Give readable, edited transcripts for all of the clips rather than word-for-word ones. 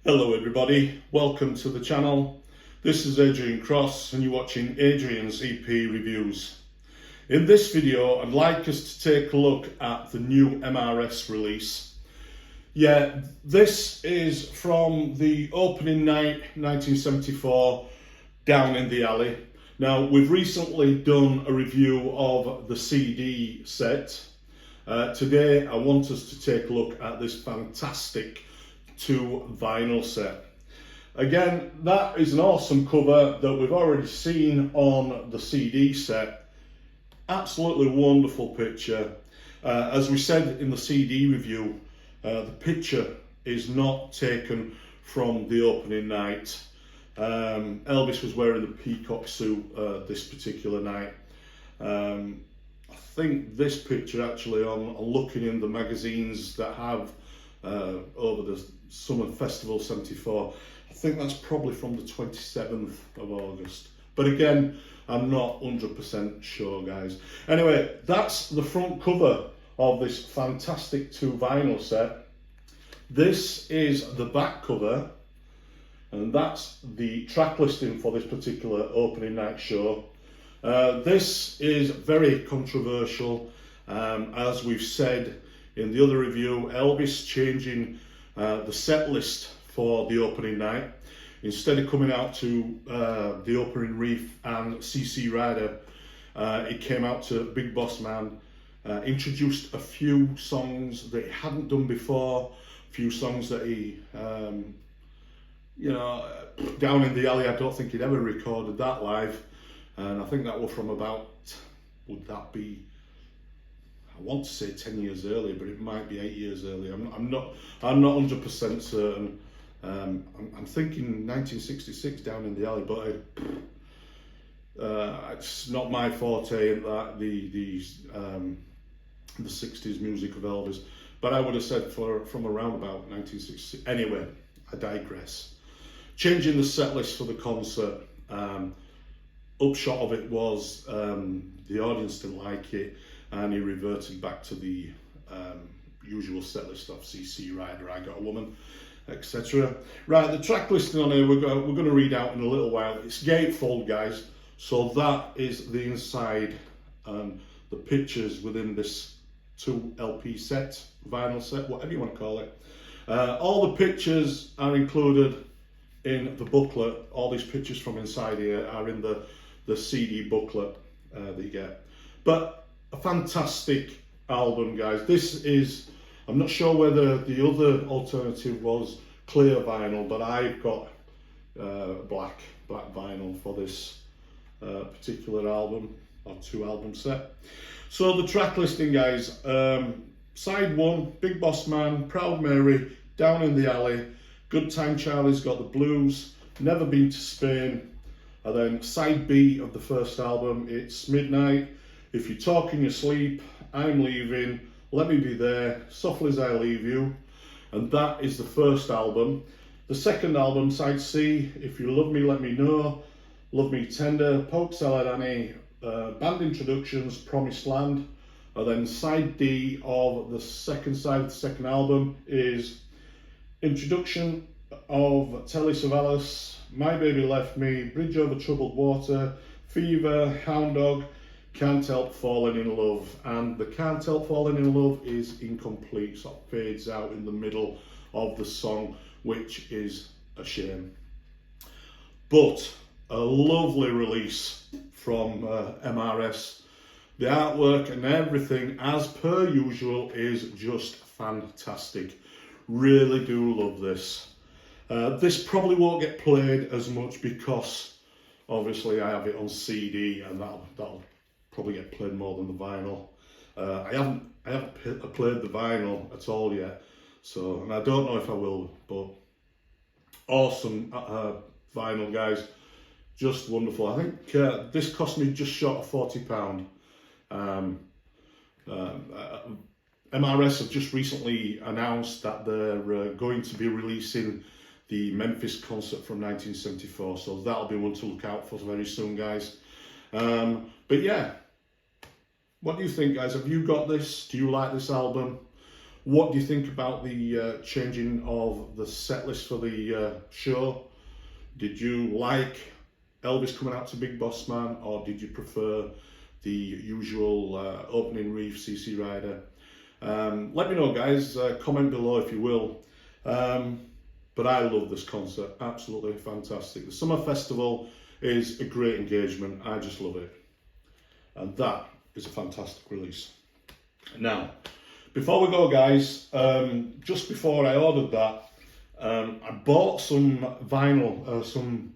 Hello everybody, welcome to the channel. This is Adrian Cross and you're watching Adrian's EP Reviews. In this video I'd like us to take a look at the new MRS release. Yeah, this is from the opening night 1974 Down in the Alley. Now we've recently done a review of the CD set. Today I want us to take a look at this fantastic 2 vinyl set. Again, that is an awesome cover that we've already seen on the CD set. Absolutely wonderful picture. As we said in the CD review, the picture is not taken from the opening night. Elvis was wearing the peacock suit this particular night. I think this picture actually, on looking in the magazines that have over the Summer Festival 74, I think that's probably from the 27th of August. But again, I'm not 100% sure, guys. Anyway, that's the front cover of this fantastic 2 vinyl set. This is the back cover, and that's the track listing for this particular opening night show. This is very controversial, as we've said in the other review. Elvis changing the set list for the opening night. Instead of coming out to the opening Reef and CC Rider, it came out to Big Boss Man, introduced a few songs that he hadn't done before, a few songs that he, Down in the Alley, I don't think he'd ever recorded that live, and I think that was from about, would that be, I want to say 10 years earlier, but it might be 8 years earlier. I'm not 100% certain. I'm thinking 1966 Down in the Alley, but it's not my forte in that the 60s music of Elvis. But I would have said from around about 1966. Anyway, I digress. Changing the set list for the concert. Upshot of it was the audience didn't like it, and he reverted back to the usual set list of CC Rider, I Got a Woman, etc. Right, the track listing on here we're going to read out in a little while. It's gatefold, guys, so that is the inside, the pictures within this 2 LP set, vinyl set, whatever you want to call it. All the pictures are included in the booklet. All these pictures from inside here are in the CD booklet that you get. But a fantastic album, guys. This is, I'm not sure whether the other alternative was clear vinyl, but I've got black vinyl for this particular album, or 2 album set. So the track listing, guys, side 1, Big Boss Man, Proud Mary, Down in the Alley, Good Time Charlie's Got the Blues, Never Been to Spain. And then side B of the first album, it's Midnight, If You Talk in Your Sleep, I'm Leaving, Let Me Be There, Softly As I Leave You. And that is the first album. The second album, side C, If You Love Me, Let Me Know, Love Me Tender, Poke Salad Annie, band introductions, Promised Land. And then side D of the second side of the second album is introduction of Telly Savalas, My Baby Left Me, Bridge Over Troubled Water, Fever, Hound Dog, Can't Help Falling in Love. And the Can't Help Falling in Love is incomplete, so it fades out in the middle of the song, which is a shame. But a lovely release from MRS. The artwork and everything, as per usual, is just fantastic. Really do love this. This probably won't get played as much because obviously I have it on CD, and that'll probably get played more than the vinyl. I haven't played the vinyl at all yet, so, and I don't know if I will, but awesome vinyl, guys, just wonderful. I think this cost me just short of £40. MRS have just recently announced that they're going to be releasing the Memphis concert from 1974, so that'll be one to look out for very soon, guys. But yeah, what do you think, guys? Have you got this? Do you like this album? What do you think about the changing of the set list for the show? Did you like Elvis coming out to Big Boss Man, or did you prefer the usual opening reef CC Rider? Let me know, guys. Comment below if you will. But I love this concert, absolutely fantastic. The Summer Festival is a great engagement. I just love it. And that is a fantastic release. Now, before we go, guys, just before I ordered that, I bought some vinyl, some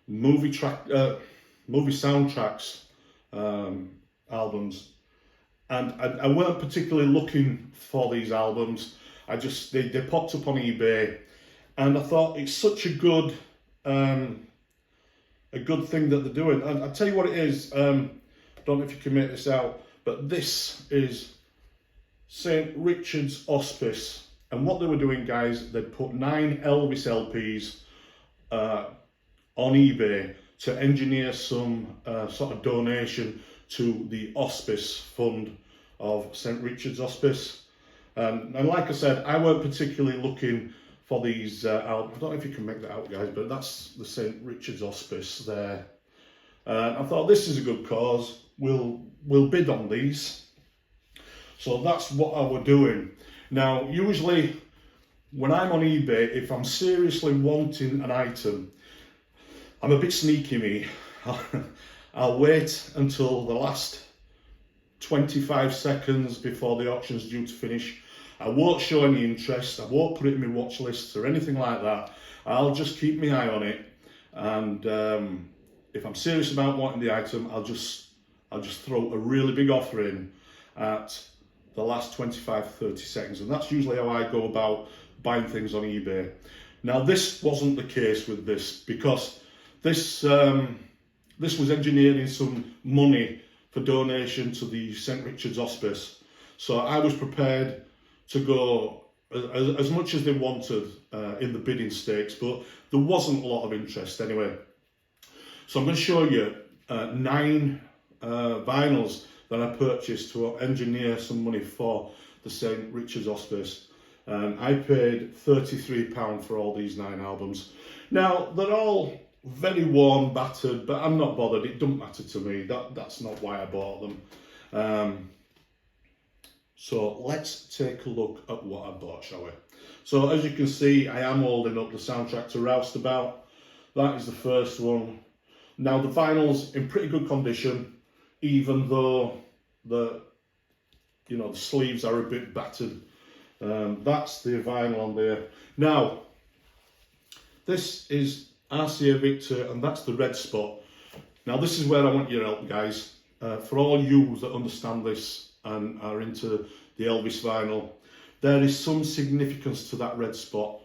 movie soundtracks albums, and I weren't particularly looking for these albums. They popped up on eBay, and I thought it's such a good thing that they're doing. And I'll tell you what it is. Don't know if you can make this out, but this is St. Richard's Hospice. And what they were doing, guys, they'd put 9 Elvis LPs on eBay to engineer some sort of donation to the Hospice Fund of St. Richard's Hospice. And like I said, I weren't particularly looking for these albums. I don't know if you can make that out, guys, but that's the St. Richard's Hospice there. I thought this is a good cause. We'll bid on these. So that's what I were doing. Now, usually when I'm on eBay, if I'm seriously wanting an item, I'm a bit sneaky, me. I'll wait until the last 25 seconds before the auction's due to finish. I won't show any interest. I won't put it in my watch lists or anything like that. I'll just keep my eye on it. And if I'm serious about wanting the item, I'll just throw a really big offer in at the last 25-30 seconds, and that's usually how I go about buying things on eBay. Now, this wasn't the case with this, because this was engineering some money for donation to the St. Richard's Hospice. So I was prepared to go as much as they wanted in the bidding stakes, but there wasn't a lot of interest anyway. So I'm going to show you 9 vinyls that I purchased to engineer some money for the St. Richard's Hospice. I paid £33 for all these 9 albums. Now, they're all very worn, battered, but I'm not bothered. It doesn't matter to me. That's not why I bought them. So let's take a look at what I bought, shall we? So as you can see, I am holding up the soundtrack to Roustabout. That is the first one. Now, the vinyl's in pretty good condition, even though the sleeves are a bit battered. That's the vinyl on there. Now, this is RCA Victor, and that's the red spot. Now, this is where I want your help, guys. For all you that understand this and are into the Elvis vinyl, there is some significance to that red spot.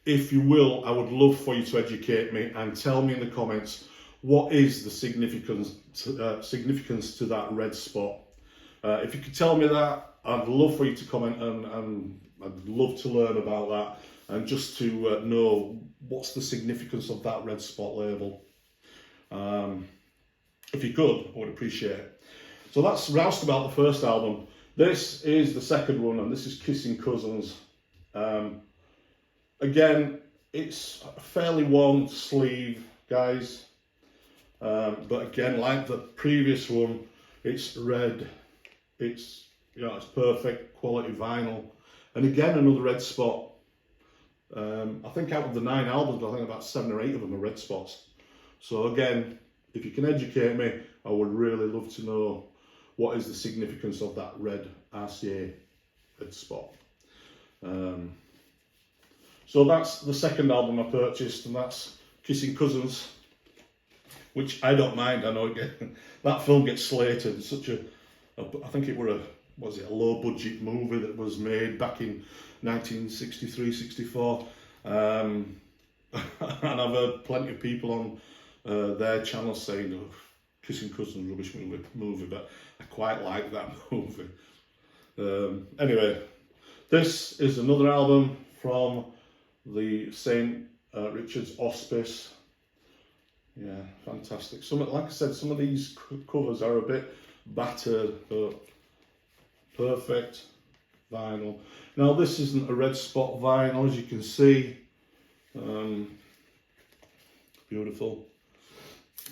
If you will, I would love for you to educate me and tell me in the comments what is the significance to that red spot. If you could tell me that, I'd love for you to comment, and I'd love to learn about that, and just to know what's the significance of that red spot label. If you could, I would appreciate it. So that's Roustabout, the first album. This is the second one, and this is Kissing Cousins. Again, it's a fairly worn sleeve, guys. But again, like the previous one, it's red. It's it's perfect quality vinyl, and again another red spot. I think out of the 9 albums, I think about 7 or 8 of them are red spots. So again, if you can educate me, I would really love to know what is the significance of that red RCA red spot. So that's the second album I purchased, and that's Kissing Cousins, which I don't mind. I know again, that film gets slated. It's such I think it were a low budget movie that was made back in 1963-64. And I've heard plenty of people on their channel saying, oh, Kissing Cousins rubbish movie, but I quite like that movie. Anyway, this is another album from the St. Richard's Hospice. Yeah, fantastic. Like I said, some of these covers are a bit battered, but perfect vinyl. Now this isn't a red spot vinyl, as you can see. Beautiful,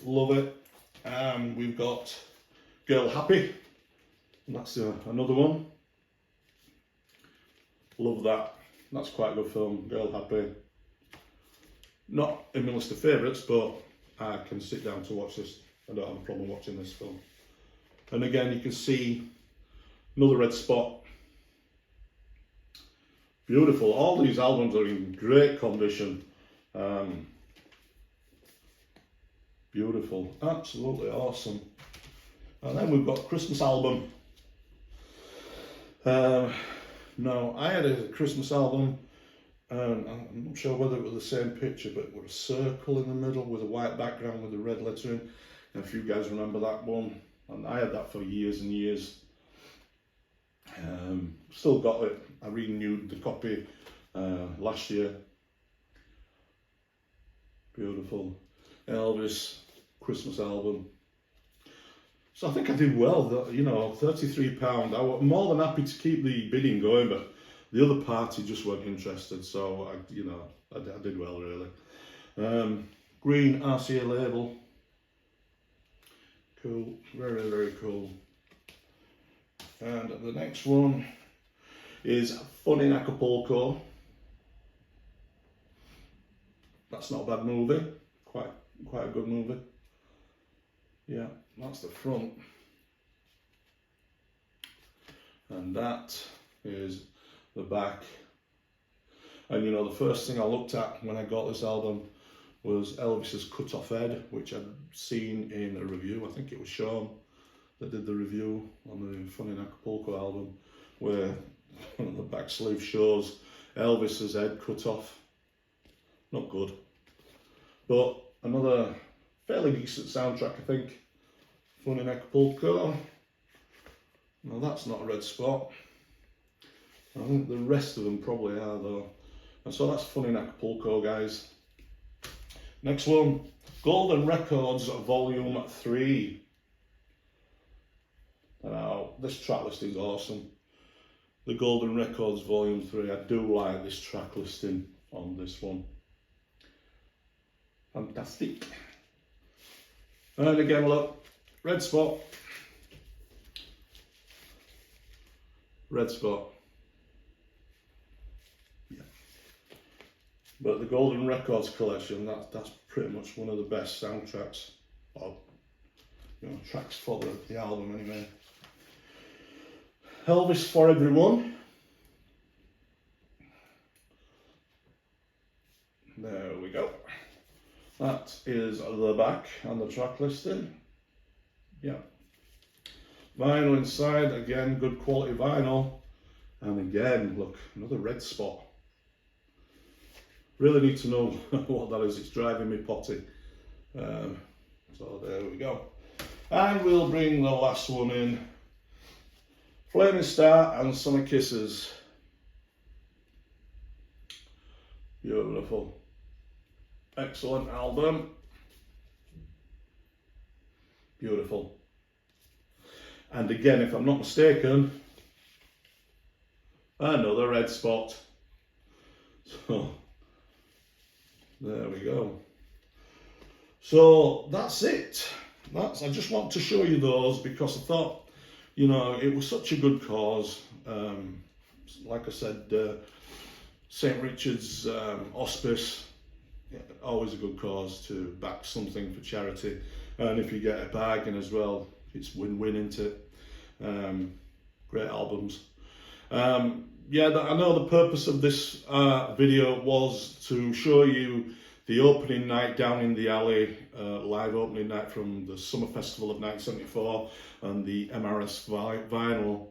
love it. We've got Girl Happy, and that's another one. Love that. That's quite a good film, Girl Happy. Not in my list of favourites, but I can sit down to watch this. I don't have a problem watching this film. And again, you can see another red spot. Beautiful. All these albums are in great condition. Beautiful. Absolutely awesome. And then we've got Christmas album. No, I had a Christmas album. I'm not sure whether it was the same picture, but with a circle in the middle with a white background with the red lettering. And if you guys remember that one, and I had that for years and years. Still got it. I renewed the copy last year. Beautiful. Elvis Christmas album. So I think I did well, you know, £33. I was more than happy to keep the bidding going, but the other party just weren't interested, so I did well really. Green RCA label. Cool, very, very cool. And the next one is Fun in Acapulco. That's not a bad movie, quite a good movie. Yeah, that's the front. And that is the back. And you know, the first thing I looked at when I got this album was Elvis's Cut Off Head, which I'd seen in a review. I think it was Sean that did the review on the Fun in Acapulco album, where the back sleeve shows Elvis's head cut off. Not good. But another fairly decent soundtrack, I think. Fun in Acapulco. Now that's not a red spot. I think the rest of them probably are though. And so that's Fun in Acapulco, guys. Next one, Golden Records Volume 3. Now, this track listing is awesome. The Golden Records Volume 3, I do like this track listing on this one. Fantastic. And again, look, red spot. Red spot. Yeah. But the Golden Records collection, that's pretty much one of the best soundtracks, or tracks for the album anyway. Elvis for Everyone. There we go. That is the back and the track listing. Yeah. Vinyl inside, again, good quality vinyl. And again, look, another red spot. Really need to know what that is. It's driving me potty. So there we go. And we'll bring the last one in. Flaming Star and Summer Kisses. Beautiful. Excellent album. Beautiful. And again, if I'm not mistaken, another red spot. So there we go. So that's it. I just want to show you those because I thought, it was such a good cause. Like I said, St. Richard's Hospice, always a good cause to back something for charity. And if you get a bargain as well, it's win-win, isn't it? Great albums. Yeah, I know the purpose of this video was to show you the opening night down in the alley, live opening night from the Summer Festival of 1974 and the MRS vinyl.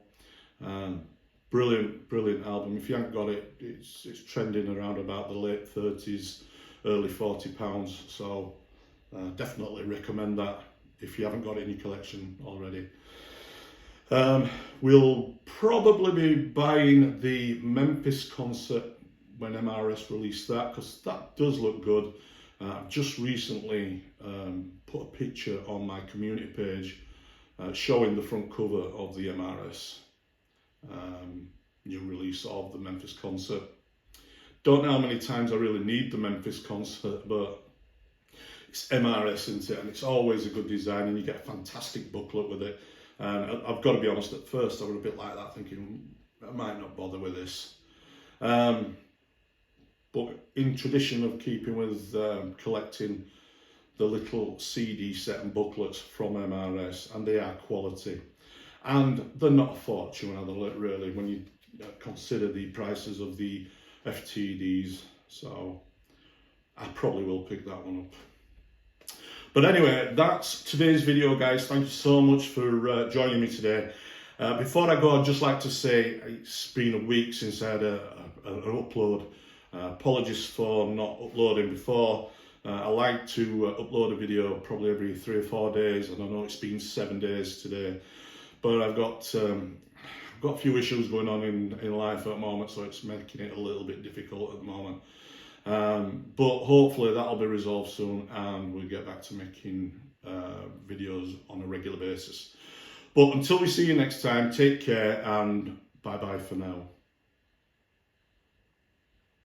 Brilliant album. If you haven't got it, it's trending around about the late 30s, early £40. So definitely recommend that if you haven't got it in your collection already. We'll probably be buying the Memphis concert when MRS released that, because that does look good. I've just recently put a picture on my community page showing the front cover of the MRS. new release of the Memphis concert. Don't know how many times I really need the Memphis concert, but it's MRS, isn't it? And it's always a good design, and you get a fantastic booklet with it. And I've got to be honest, at first I was a bit like that, thinking I might not bother with this. But in tradition of keeping with collecting the little CD set and booklets from MRS, and they are quality. And they're not a fortune, are they, really, when you consider the prices of the FTDs. So I probably will pick that one up. But anyway, that's today's video, guys. Thank you so much for joining me today. Before I go, I'd just like to say it's been a week since I had an upload. Apologies for not uploading before. I like to upload a video probably every 3 or 4 days, and I know it's been 7 days today. But I've got a few issues going on in life at the moment, so it's making it a little bit difficult at the moment. But hopefully that'll be resolved soon, and we'll get back to making videos on a regular basis. But until we see you next time, take care, and bye bye for now.